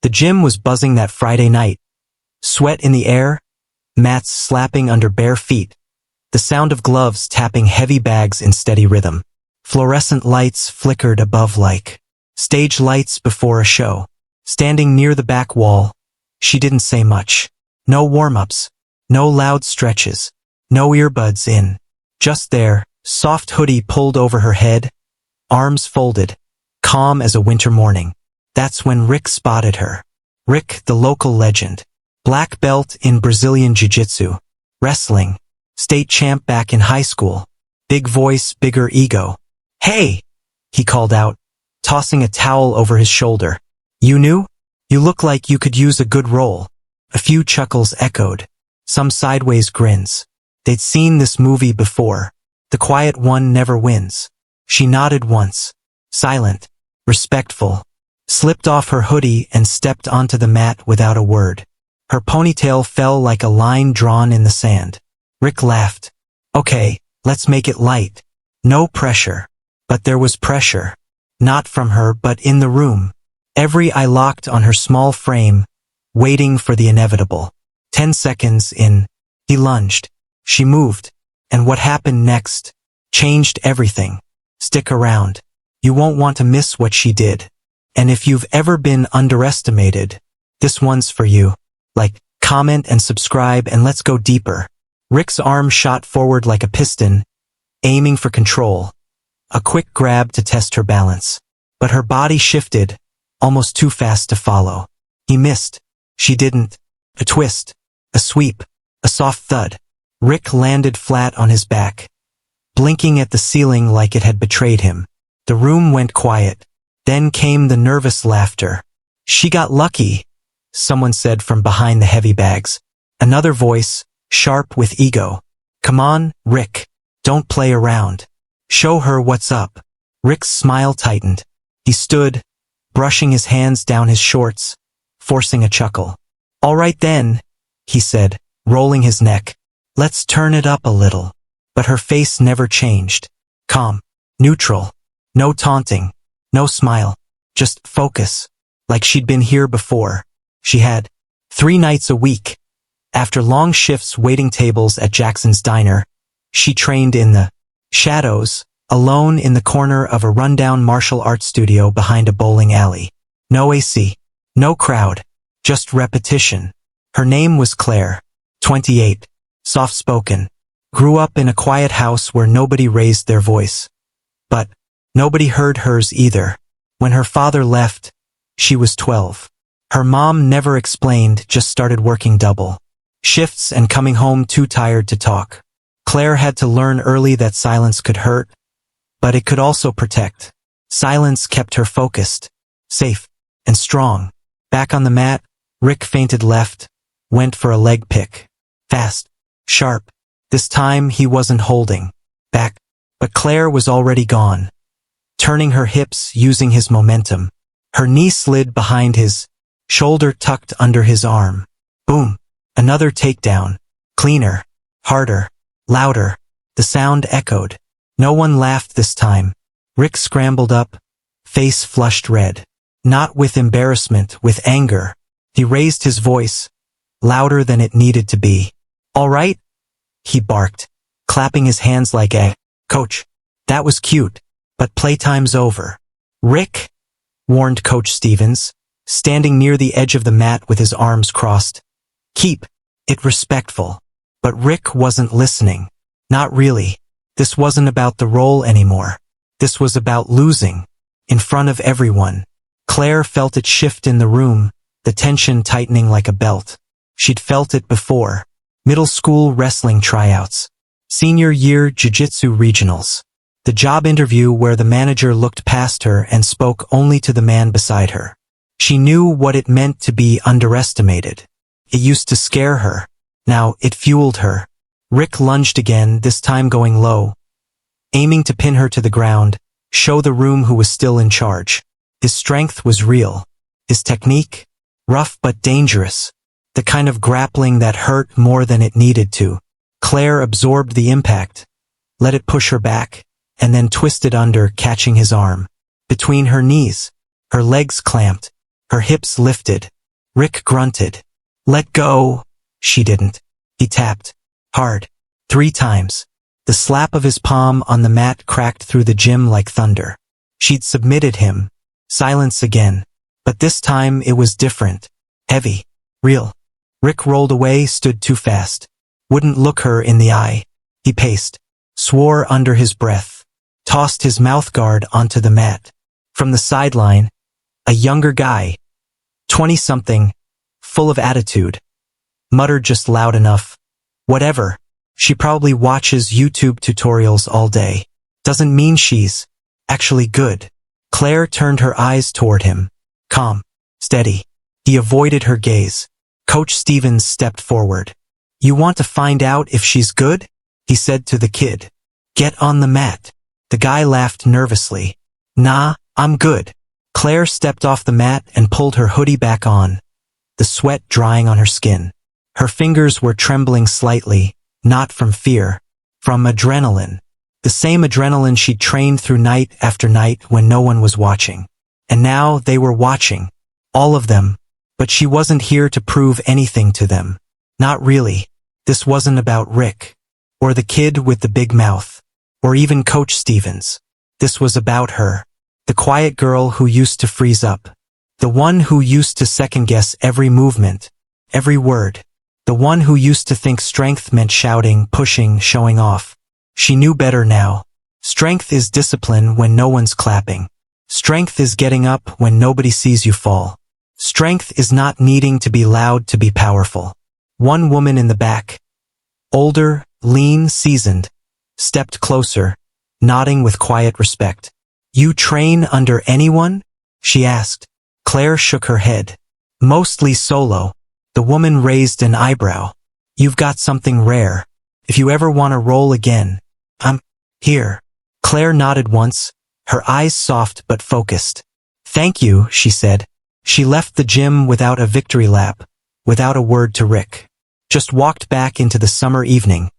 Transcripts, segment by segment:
The gym was buzzing that Friday night. Sweat in the air, mats slapping under bare feet, the sound of gloves tapping heavy bags in steady rhythm. Fluorescent lights flickered above like stage lights before a show. Standing near the back wall, she didn't say much. No warm-ups, no loud stretches, no earbuds in. Just there, soft hoodie pulled over her head, arms folded, calm as a winter morning. That's when Rick spotted her. Rick, the local legend. Black belt in Brazilian Jiu-Jitsu. Wrestling. State champ back in high school. Big voice, bigger ego. "Hey!" he called out, tossing a towel over his shoulder. "You knew? You look like you could use a good role." A few chuckles echoed. Some sideways grins. They'd seen this movie before. The quiet one never wins. She nodded once. Silent. Respectful. Slipped off her hoodie and stepped onto the mat without a word. Her ponytail fell like a line drawn in the sand. Rick laughed. "Okay, let's make it light. No pressure." But there was pressure. Not from her, but in the room. Every eye locked on her small frame, waiting for the inevitable. 10 seconds in, he lunged. She moved. And what happened next changed everything. Stick around. You won't want to miss what she did. And if you've ever been underestimated, this one's for you. Like, comment and subscribe and let's go deeper. Rick's arm shot forward like a piston, aiming for control. A quick grab to test her balance. But her body shifted, almost too fast to follow. He missed. She didn't. A twist. A sweep. A soft thud. Rick landed flat on his back, blinking at the ceiling like it had betrayed him. The room went quiet. Then came the nervous laughter. "She got lucky," someone said from behind the heavy bags. Another voice, sharp with ego. "Come on, Rick. Don't play around. Show her what's up." Rick's smile tightened. He stood, brushing his hands down his shorts, forcing a chuckle. "All right then," he said, rolling his neck. "Let's turn it up a little." But her face never changed. Calm. Neutral. No taunting. No smile. Just focus. Like she'd been here before. She had. 3 nights a week. After long shifts waiting tables at Jackson's Diner, she trained in the shadows, alone in the corner of a rundown martial arts studio behind a bowling alley. No AC. No crowd. Just repetition. Her name was Claire. 28. Soft-spoken. Grew up in a quiet house where nobody raised their voice. But nobody heard hers either. When her father left, she was 12. Her mom never explained, just started working double shifts and coming home too tired to talk. Claire had to learn early that silence could hurt, but it could also protect. Silence kept her focused, safe, and strong. Back on the mat, Rick feinted left, went for a leg pick. Fast, sharp. This time he wasn't holding back, but Claire was already gone, turning her hips using his momentum. Her knee slid behind his shoulder, tucked under his arm. Boom. Another takedown. Cleaner, harder, louder. The sound echoed. No one laughed this time. Rick scrambled up, face flushed red. Not with embarrassment, with anger. He raised his voice, louder than it needed to be. "All right?" he barked, clapping his hands like a coach. "That was cute, but playtime's over." "Rick," warned Coach Stevens, standing near the edge of the mat with his arms crossed. "Keep it respectful." But Rick wasn't listening. Not really. This wasn't about the role anymore. This was about losing. In front of everyone. Claire felt it shift in the room, the tension tightening like a belt. She'd felt it before. Middle school wrestling tryouts. Senior year jiu-jitsu regionals. The job interview where the manager looked past her and spoke only to the man beside her. She knew what it meant to be underestimated. It used to scare her. Now it fueled her. Rick lunged again, this time going low, aiming to pin her to the ground, show the room who was still in charge. His strength was real. His technique, rough but dangerous. The kind of grappling that hurt more than it needed to. Claire absorbed the impact, let it push her back, and then twisted under, catching his arm. Between her knees, her legs clamped, Her hips lifted. Rick grunted. Let go. She didn't. He tapped. Hard. 3 times. The slap of his palm on the mat cracked through the gym like thunder. She'd submitted him. Silence again. But this time it was different. Heavy. Real. Rick rolled away, stood too fast. Wouldn't look her in the eye. He paced. Swore under his breath. Tossed his mouthguard onto the mat. From the sideline, a younger guy, 20-something, full of attitude, muttered just loud enough. Whatever. She probably watches YouTube tutorials all day. Doesn't mean she's actually good. Claire turned her eyes toward him. Calm. Steady. He avoided her gaze. Coach Stevens stepped forward. You want to find out if she's good? He said to the kid. Get on the mat. The guy laughed nervously. Nah, I'm good. Claire stepped off the mat and pulled her hoodie back on, the sweat drying on her skin. Her fingers were trembling slightly, not from fear, from adrenaline. The same adrenaline she'd trained through night after night when no one was watching. And now they were watching. All of them. But she wasn't here to prove anything to them. Not really. This wasn't about Rick. Or the kid with the big mouth. Or even Coach Stevens. This was about her. The quiet girl who used to freeze up. The one who used to second-guess every movement, every word. The one who used to think strength meant shouting, pushing, showing off. She knew better now. Strength is discipline when no one's clapping. Strength is getting up when nobody sees you fall. Strength is not needing to be loud to be powerful. One woman in the back, older, lean, seasoned, stepped closer, nodding with quiet respect. You train under anyone? She asked. Claire shook her head. Mostly solo. The woman raised an eyebrow. You've got something rare. If you ever want to roll again, I'm here. Claire nodded once, her eyes soft but focused. Thank you, she said. She left the gym without a victory lap, without a word to Rick. Just walked back into the summer evening.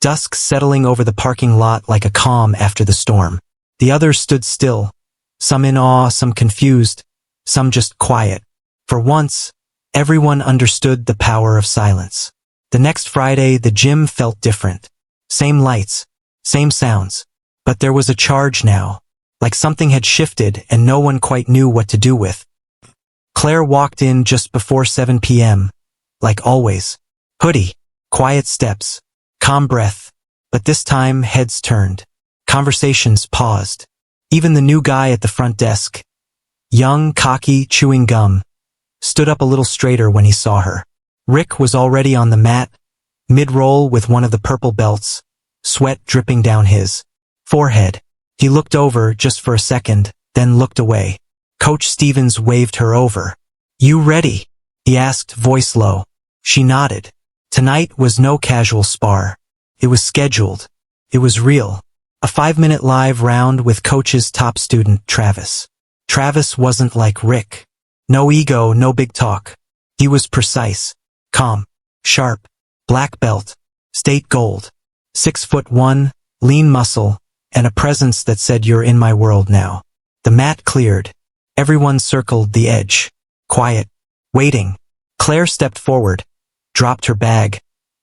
Dusk settling over the parking lot like a calm after the storm. The others stood still, some in awe, some confused, some just quiet. For once, everyone understood the power of silence. The next Friday, the gym felt different. Same lights, same sounds. But there was a charge now, like something had shifted and no one quite knew what to do with. Claire walked in just before 7 p.m., like always. Hoodie, quiet steps, calm breath. But this time, heads turned. Conversations paused. Even the new guy at the front desk, young, cocky, chewing gum, stood up a little straighter when he saw her. Rick was already on the mat, mid-roll with one of the purple belts, sweat dripping down his forehead. He looked over just for a second, then looked away. Coach Stevens waved her over. You ready? He asked, voice low. She nodded. Tonight was no casual spar. It was scheduled. It was real. A 5-minute live round with Coach's top student, Travis. Travis wasn't like Rick. No ego, no big talk. He was precise, calm, sharp, black belt, state gold, 6'1", lean muscle, and a presence that said you're in my world now. The mat cleared. Everyone circled the edge. Quiet. Waiting. Claire stepped forward, dropped her bag,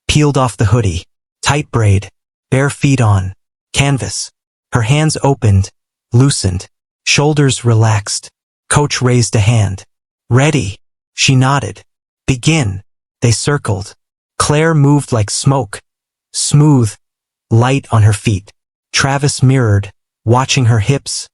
peeled off the hoodie, tight braid, bare feet on, canvas. Her hands opened, loosened, shoulders relaxed. Coach raised a hand. Ready. She nodded. Begin. They circled. Claire moved like smoke. Smooth. Light on her feet. Travis mirrored, watching her hips,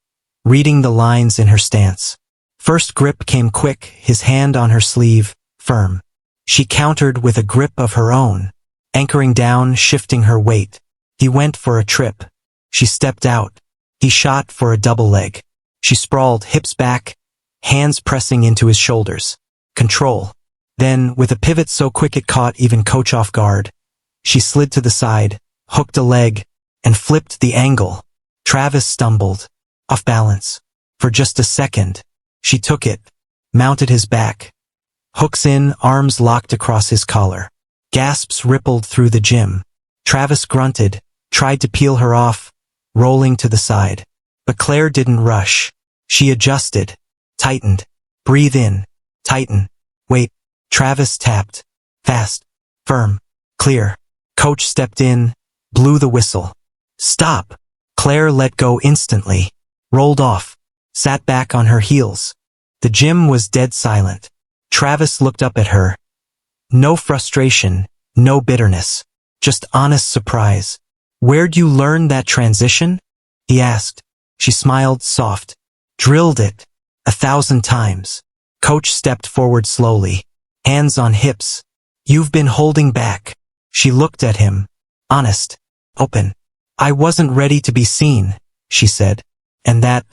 reading the lines in her stance. First grip came quick, his hand on her sleeve, firm. She countered with a grip of her own, anchoring down, shifting her weight. He went for a trip. She stepped out. He shot for a double leg. She sprawled, hips back, hands pressing into his shoulders. Control. Then, with a pivot so quick it caught even Coach off guard, she slid to the side, hooked a leg, and flipped the angle. Travis stumbled, off balance. For just a second, she took it, mounted his back. Hooks in, arms locked across his collar. Gasps rippled through the gym. Travis grunted, tried to peel her off, rolling to the side. But Claire didn't rush. She adjusted, tightened. Breathe in. Tighten. Wait. Travis tapped. Fast. Firm. Clear. Coach stepped in, blew the whistle. Stop. Claire let go instantly. Rolled off. Sat back on her heels. The gym was dead silent. Travis looked up at her. No frustration, no bitterness. Just honest surprise. Where'd you learn that transition? He asked. She smiled soft. Drilled it. 1,000 times. Coach stepped forward slowly. Hands on hips. You've been holding back. She looked at him. Honest. Open. I wasn't ready to be seen, she said. And that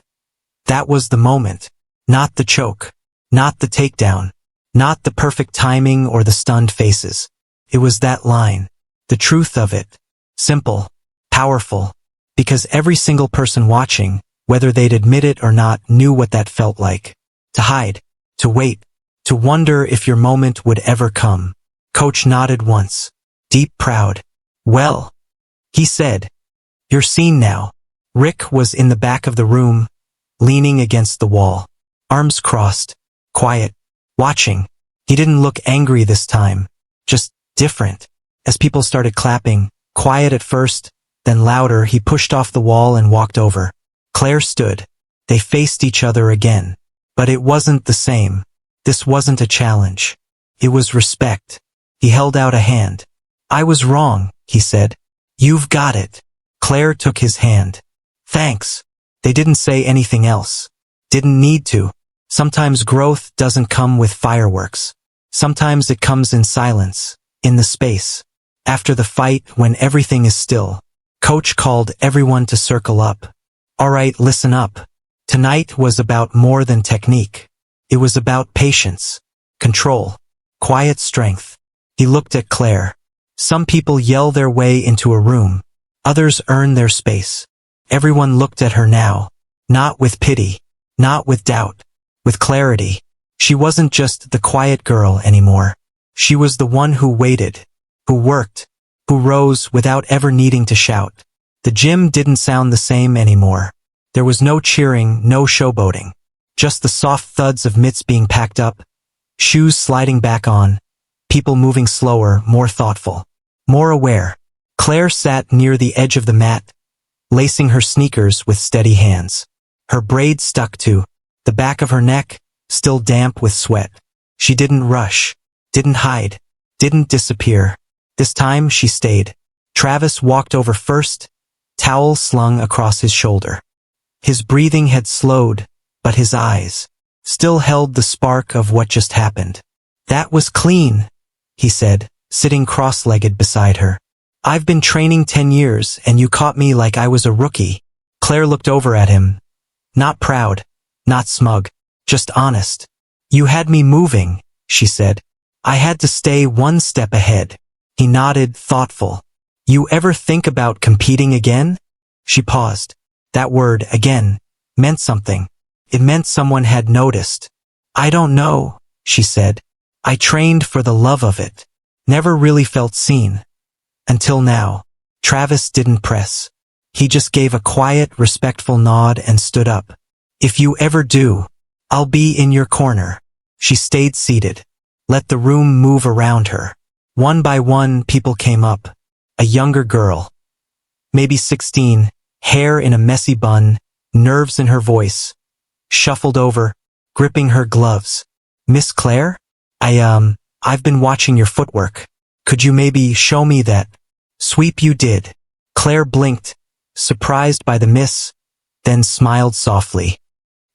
was the moment. Not the choke. Not the takedown. Not the perfect timing or the stunned faces. It was that line. The truth of it. Simple. Powerful. Because every single person watching, whether they'd admit it or not, knew what that felt like. To hide. To wait. To wonder if your moment would ever come. Coach nodded once. Deep proud. Well, he said. You're seen now. Rick was in the back of the room, leaning against the wall. Arms crossed. Quiet. Watching. He didn't look angry this time. Just different. As people started clapping, quiet at first, then louder, he pushed off the wall and walked over. Claire stood. They faced each other again. But it wasn't the same. This wasn't a challenge. It was respect. He held out a hand. I was wrong, he said. You've got it. Claire took his hand. Thanks. They didn't say anything else. Didn't need to. Sometimes growth doesn't come with fireworks. Sometimes it comes in silence, in the space. After the fight, when everything is still, Coach called everyone to circle up. All right, listen up. Tonight was about more than technique. It was about patience, control, quiet strength. He looked at Claire. Some people yell their way into a room. Others earn their space. Everyone looked at her now. Not with pity. Not with doubt. With clarity. She wasn't just the quiet girl anymore. She was the one who waited. Who worked. Who rose without ever needing to shout. The gym didn't sound the same anymore. There was no cheering, no showboating. Just the soft thuds of mitts being packed up. Shoes sliding back on. People moving slower, more thoughtful. More aware. Claire sat near the edge of the mat, lacing her sneakers with steady hands. Her braid stuck to the back of her neck, still damp with sweat. She didn't rush, didn't hide, didn't disappear. This time she stayed. Travis walked over first, towel slung across his shoulder. His breathing had slowed, but his eyes still held the spark of what just happened. That was clean, he said, sitting cross-legged beside her. I've been training 10 years and you caught me like I was a rookie. Claire looked over at him. Not proud, not smug, just honest. You had me moving, she said. I had to stay one step ahead. He nodded, thoughtful. You ever think about competing again? She paused. That word, again, meant something. It meant someone had noticed. I don't know, she said. I trained for the love of it. Never really felt seen. Until now. Travis didn't press. He just gave a quiet, respectful nod and stood up. If you ever do, I'll be in your corner. She stayed seated. Let the room move around her. One by one, people came up. A younger girl. Maybe 16, hair in a messy bun, nerves in her voice. Shuffled over, gripping her gloves. Miss Claire? I've been watching your footwork. Could you maybe show me that sweep you did? Claire blinked, surprised by the miss, then smiled softly.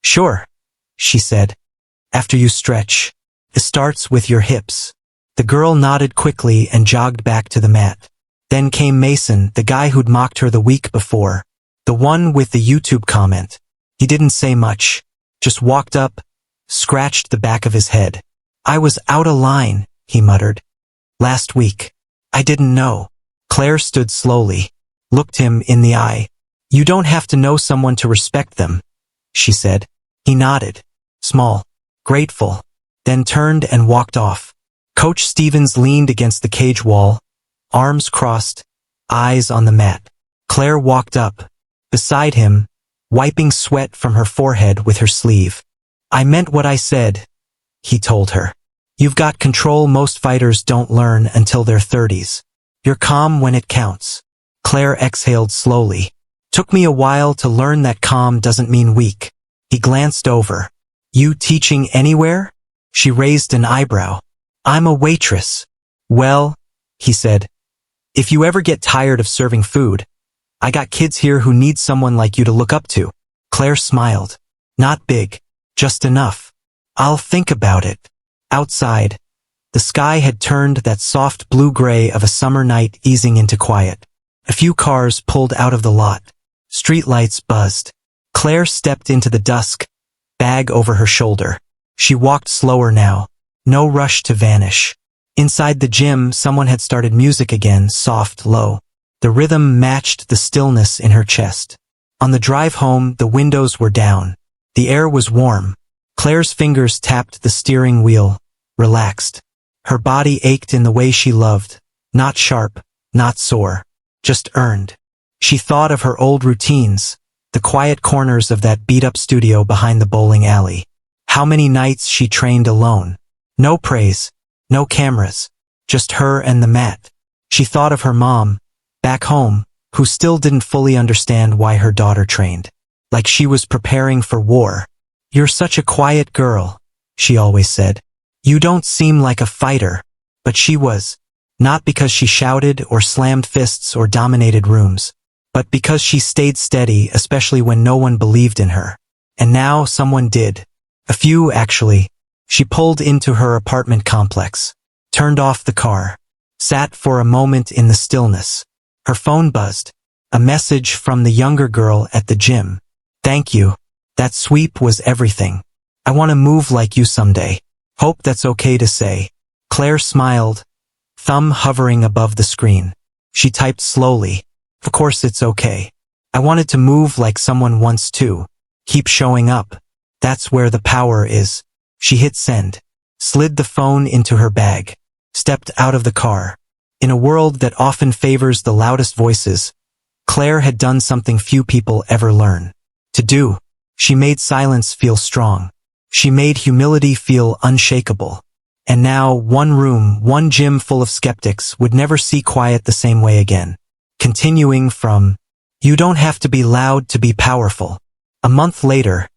Sure, she said. After you stretch. It starts with your hips. The girl nodded quickly and jogged back to the mat. Then came Mason, the guy who'd mocked her the week before. The one with the YouTube comment. He didn't say much, just walked up, scratched the back of his head. I was out of line, he muttered. Last week. I didn't know. Claire stood slowly, looked him in the eye. You don't have to know someone to respect them, she said. He nodded, small, grateful, then turned and walked off. Coach Stevens leaned against the cage wall, arms crossed, eyes on the mat. Claire walked up, beside him, wiping sweat from her forehead with her sleeve. I meant what I said, he told her. You've got control most fighters don't learn until their 30s. You're calm when it counts. Claire exhaled slowly. Took me a while to learn that calm doesn't mean weak. He glanced over. You teaching anywhere? She raised an eyebrow. I'm a waitress. Well, he said, if you ever get tired of serving food, I got kids here who need someone like you to look up to. Claire smiled. Not big, just enough. I'll think about it. Outside, the sky had turned that soft blue-gray of a summer night, easing into quiet. A few cars pulled out of the lot. Streetlights buzzed. Claire stepped into the dusk, bag over her shoulder. She walked slower now. No rush to vanish. Inside the gym, someone had started music again, soft, low. The rhythm matched the stillness in her chest. On the drive home, the windows were down. The air was warm. Claire's fingers tapped the steering wheel, relaxed. Her body ached in the way she loved, not sharp, not sore, just earned. She thought of her old routines, the quiet corners of that beat-up studio behind the bowling alley. How many nights she trained alone. No praise, no cameras, just her and the mat. She thought of her mom, back home, who still didn't fully understand why her daughter trained. Like she was preparing for war. You're such a quiet girl, she always said. You don't seem like a fighter. But she was. Not because she shouted or slammed fists or dominated rooms, but because she stayed steady, especially when no one believed in her. And now someone did. A few, actually. She pulled into her apartment complex, turned off the car, sat for a moment in the stillness. Her phone buzzed. A message from the younger girl at the gym. Thank you. That sweep was everything. I want to move like you someday. Hope that's okay to say. Claire smiled, thumb hovering above the screen. She typed slowly. Of course it's okay. I wanted to move like someone wants to. Keep showing up. That's where the power is. She hit send, slid the phone into her bag, stepped out of the car. In a world that often favors the loudest voices, Claire had done something few people ever learn to do. She made silence feel strong. She made humility feel unshakable. And now, one room, one gym full of skeptics would never see quiet the same way again. Continuing from, you don't have to be loud to be powerful. A month later,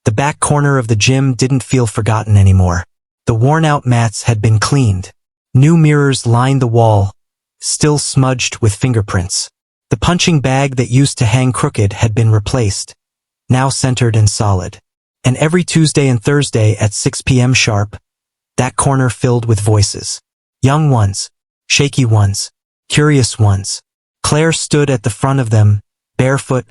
the back corner of the gym didn't feel forgotten anymore. The worn-out mats had been cleaned. New mirrors lined the wall, still smudged with fingerprints. The punching bag that used to hang crooked had been replaced, now centered and solid. And every Tuesday and Thursday at 6 p.m. sharp, that corner filled with voices. Young ones, shaky ones, curious ones. Claire stood at the front of them, barefoot,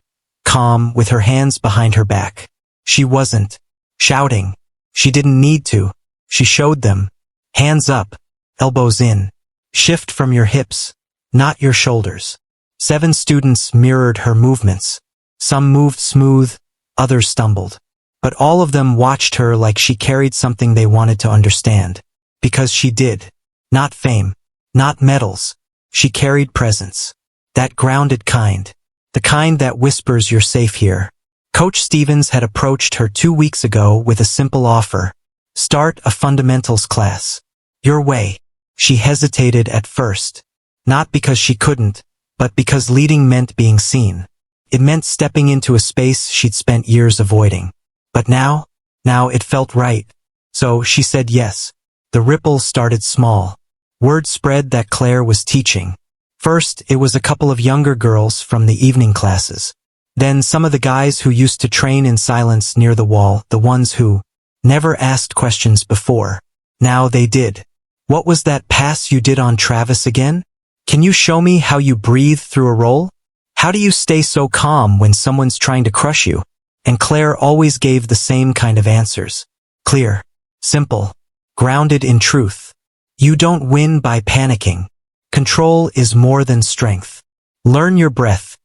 calm, with her hands behind her back. She wasn't shouting. She didn't need to. She showed them. Hands up, elbows in. Shift from your hips, not your shoulders. 7 students mirrored her movements. Some moved smooth, others stumbled. But all of them watched her like she carried something they wanted to understand. Because she did. Not fame, not medals. She carried presence. That grounded kind. The kind that whispers you're safe here. Coach Stevens had approached her 2 weeks ago with a simple offer. Start a fundamentals class. Your way. She hesitated at first. Not because she couldn't, but because leading meant being seen. It meant stepping into a space she'd spent years avoiding. But now it felt right. So she said yes. The ripples started small. Word spread that Claire was teaching. First, it was a couple of younger girls from the evening classes. Then some of the guys who used to train in silence near the wall, the ones who never asked questions before. Now they did. What was that pass you did on Travis again? Can you show me how you breathe through a roll? How do you stay so calm when someone's trying to crush you? And Claire always gave the same kind of answers. Clear, simple, grounded in truth. You don't win by panicking. Control is more than strength. Learn your breath.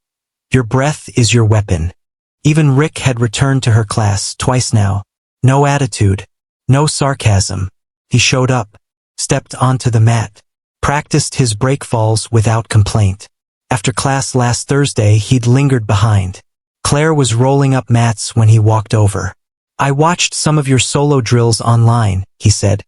Your breath is your weapon. Even Rick had returned to her class twice now. No attitude, no sarcasm. He showed up, stepped onto the mat, practiced his break falls without complaint. After class last Thursday, he'd lingered behind. Claire was rolling up mats when he walked over. I watched some of your solo drills online, he said.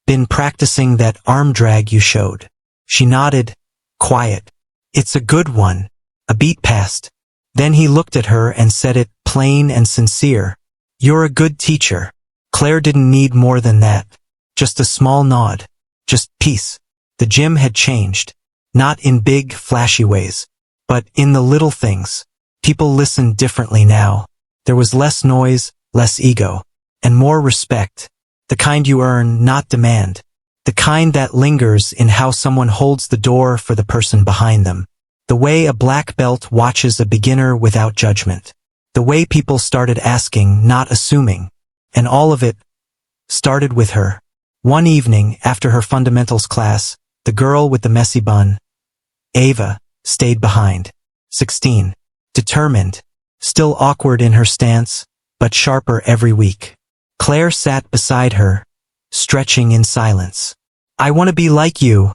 Been practicing that arm drag you showed. She nodded, quiet. It's a good one. A beat passed. Then he looked at her and said it, plain and sincere. You're a good teacher. Claire didn't need more than that. Just a small nod. Just peace. The gym had changed. Not in big, flashy ways, but in the little things. People listened differently now. There was less noise, less ego, and more respect. The kind you earn, not demand. The kind that lingers in how someone holds the door for the person behind them. The way a black belt watches a beginner without judgment. The way people started asking, not assuming. And all of it started with her. One evening, after her fundamentals class, the girl with the messy bun, Ava, stayed behind. 16. Determined. Still awkward in her stance, but sharper every week. Claire sat beside her, stretching in silence. I want to be like you,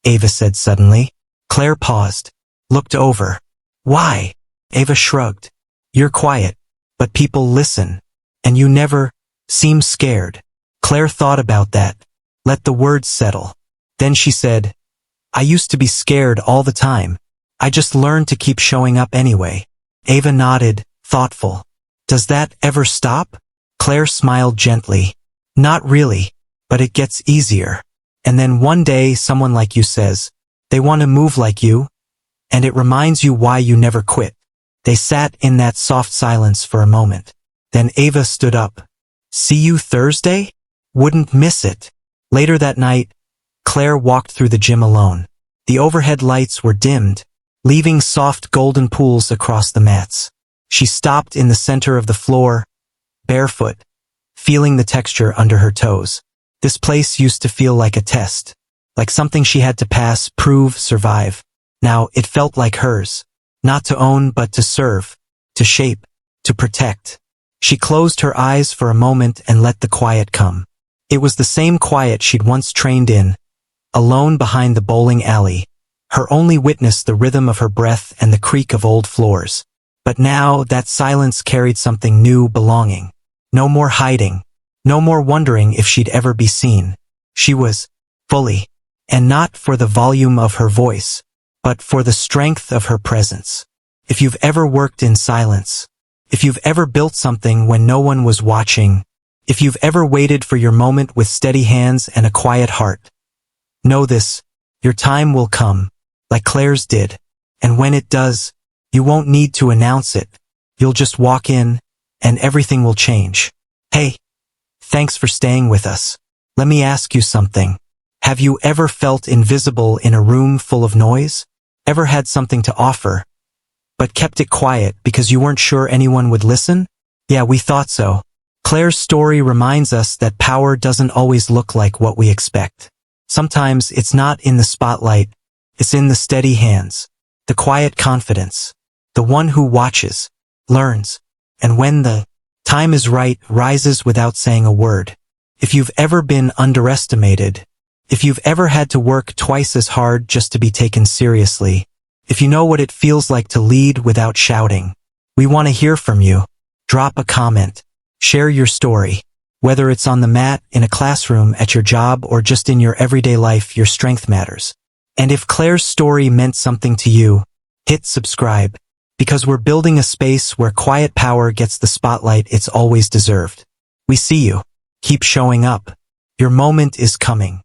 Ava said suddenly. Claire paused, looked over. Why? Ava shrugged. You're quiet, but people listen, and you never seem scared. Claire thought about that, let the words settle. Then she said, I used to be scared all the time. I just learned to keep showing up anyway. Ava nodded, thoughtful. Does that ever stop? Claire smiled gently. Not really, but it gets easier. And then one day someone like you says, they want to move like you, and it reminds you why you never quit. They sat in that soft silence for a moment. Then Ava stood up. See you Thursday? Wouldn't miss it. Later that night, Claire walked through the gym alone. The overhead lights were dimmed, leaving soft golden pools across the mats. She stopped in the center of the floor, barefoot, feeling the texture under her toes. This place used to feel like a test, like something she had to pass, prove, survive. Now it felt like hers, not to own but to serve, to shape, to protect. She closed her eyes for a moment and let the quiet come. It was the same quiet she'd once trained in, alone behind the bowling alley, her only witness the rhythm of her breath and the creak of old floors. But now that silence carried something new, belonging. No more hiding. No more wondering if she'd ever be seen. She was fully, and not for the volume of her voice, but for the strength of her presence. If you've ever worked in silence, if you've ever built something when no one was watching, if you've ever waited for your moment with steady hands and a quiet heart, know this, your time will come, like Claire's did, and when it does, you won't need to announce it. You'll just walk in, and everything will change. Hey, thanks for staying with us. Let me ask you something. Have you ever felt invisible in a room full of noise? Ever had something to offer, but kept it quiet because you weren't sure anyone would listen? Yeah, we thought so. Claire's story reminds us that power doesn't always look like what we expect. Sometimes it's not in the spotlight, it's in the steady hands, the quiet confidence, the one who watches, learns, and when the time is right, rises without saying a word. If you've ever been underestimated, if you've ever had to work twice as hard just to be taken seriously, if you know what it feels like to lead without shouting, we want to hear from you. Drop a comment. Share your story. Whether it's on the mat, in a classroom, at your job, or just in your everyday life, your strength matters. And if Claire's story meant something to you, hit subscribe, because we're building a space where quiet power gets the spotlight it's always deserved. We see you. Keep showing up. Your moment is coming.